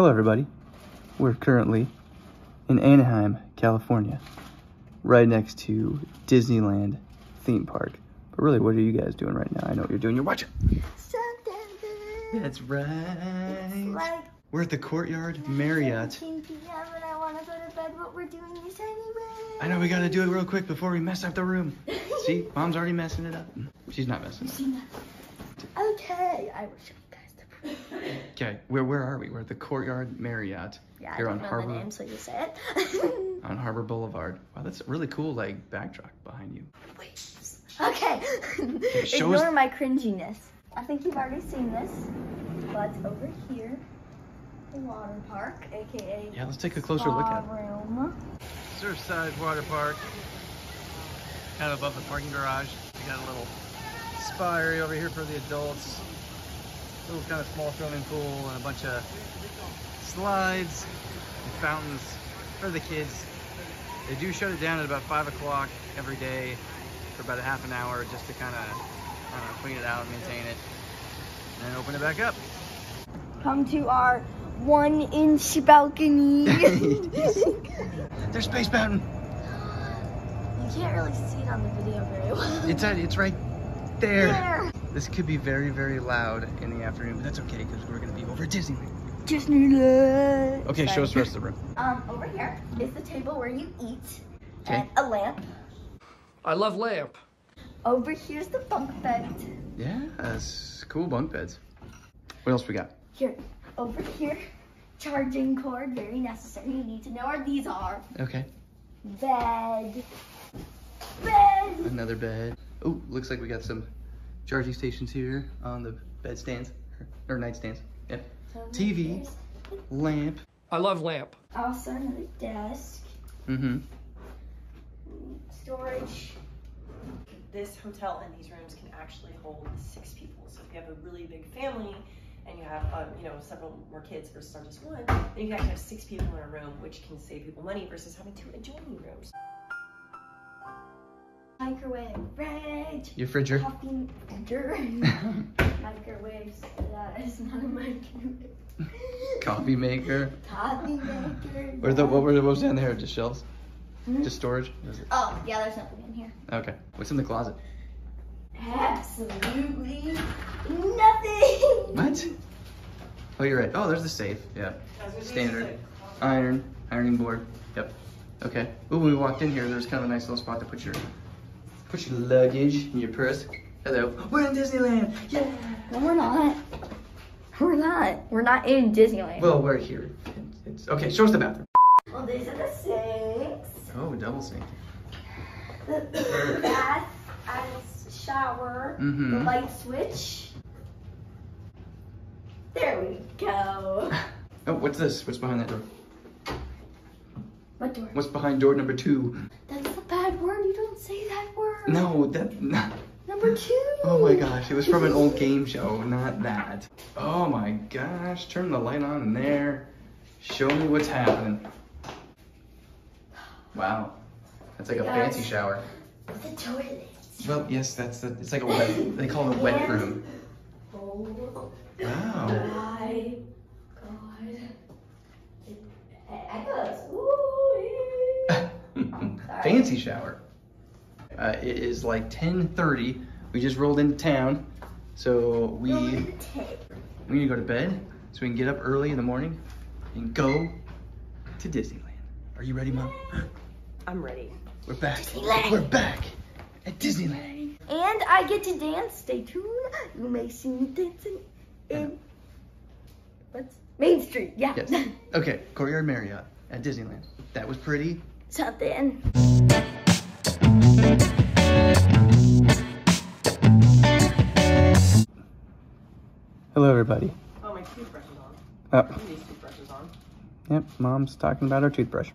Hello everybody, we're currently in Anaheim, California, right next to Disneyland theme park. But really, what are you guys doing right now? I know what you're doing, you're watching. Somethingville. That's right. Like we're at the Courtyard Marriott. 17 p.m. and I want to go to bed, but we're doing this anyway. I know we gotta do it real quick before we mess up the room. See, Mom's already messing it up. She's not messing it up. Okay, I will show you guys the proof. Okay, where are we? We're at the Courtyard Marriott. Yeah, here I on don't know Harbor. the name, so you say it. On Harbor Boulevard. Wow, that's a really cool like backdrop behind you. Waves. Okay. show Ignore us- my cringiness. I think you've already seen this, but over here, the water park, aka Yeah, let's take a closer look at it. room. Surfside Water Park, kind of above the parking garage. We got a little spa area over here for the adults. Little kind of small swimming pool and a bunch of slides and fountains for the kids. They do shut it down at about 5 o'clock every day for about a half an hour just to kind of clean it out and maintain it, and then open it back up. Come to our 1-inch balcony. There's Space Mountain. You can't really see it on the video very well. It's right there. This could be very, very loud in the afternoon, but that's okay because we're gonna be over at Disneyland. Disneyland. Okay, show us the rest of the room. Over here is the table where you eat, Okay. and a lamp. I love lamp. Over here's the bunk bed. Yeah, that's cool bunk beds. What else we got? Here, over here, charging cord, very necessary. You need to know where these are. Okay, Bed. another bed. Oh, looks like we got some charging stations here on the bed stands, or nightstands. Yeah. TV, lamp. I love lamp. Also another desk. Mm-hmm. Storage. This hotel and these rooms can actually hold 6 people. So if you have a really big family and you have, several more kids versus our just one, then you can actually have 6 people in a room, which can save people money versus having 2 adjoining rooms. Microwave, fridge. Your fridger. Coffee maker. Microwaves. That is not a microwave. Coffee maker. Coffee maker. What was down there? Just shelves? Just storage? Oh, yeah, there's nothing in here. Okay. What's in the closet? Absolutely nothing. What? Oh, you're right. Oh, there's the safe. Yeah. Standard. Ironing board. Yep. Okay. Ooh, when we walked in here, there's kind of a nice little spot to put your luggage in your purse. Hello. We're in Disneyland. Yeah. No, we're not. We're not. We're not in Disneyland. Well, we're here. It's okay. Show us the bathroom. Well, these are the sinks. Oh, double sink. The bath as shower. Mm-hmm. The light switch. There we go. Oh, what's this? What's behind that door? What door? What's behind door number 2? That's a bad word. You don't say that word. No, that. Number 2. Oh my gosh, it was from an old game show, not that. Oh my gosh, turn the light on in there. Show me what's happening. Wow, that's like a fancy shower. The toilet. Well, yes, it's like a wet, they call it a wet room. Oh Wow. my God. It echoes. Ooh. Fancy shower. It is like 10:30. We just rolled into town, so we need to go to bed so we can get up early in the morning and go to Disneyland. Are you ready, Mom? I'm ready. We're back. Disneyland. We're back at Disneyland. And I get to dance. Stay tuned. You may see me dancing in Main Street. Yeah. Yes. Okay, Courtyard Marriott at Disneyland. That was pretty. Something. Hello, everybody. Oh, my toothbrush is on. Oh, These toothbrushes on. yep, Mom's talking about her toothbrush.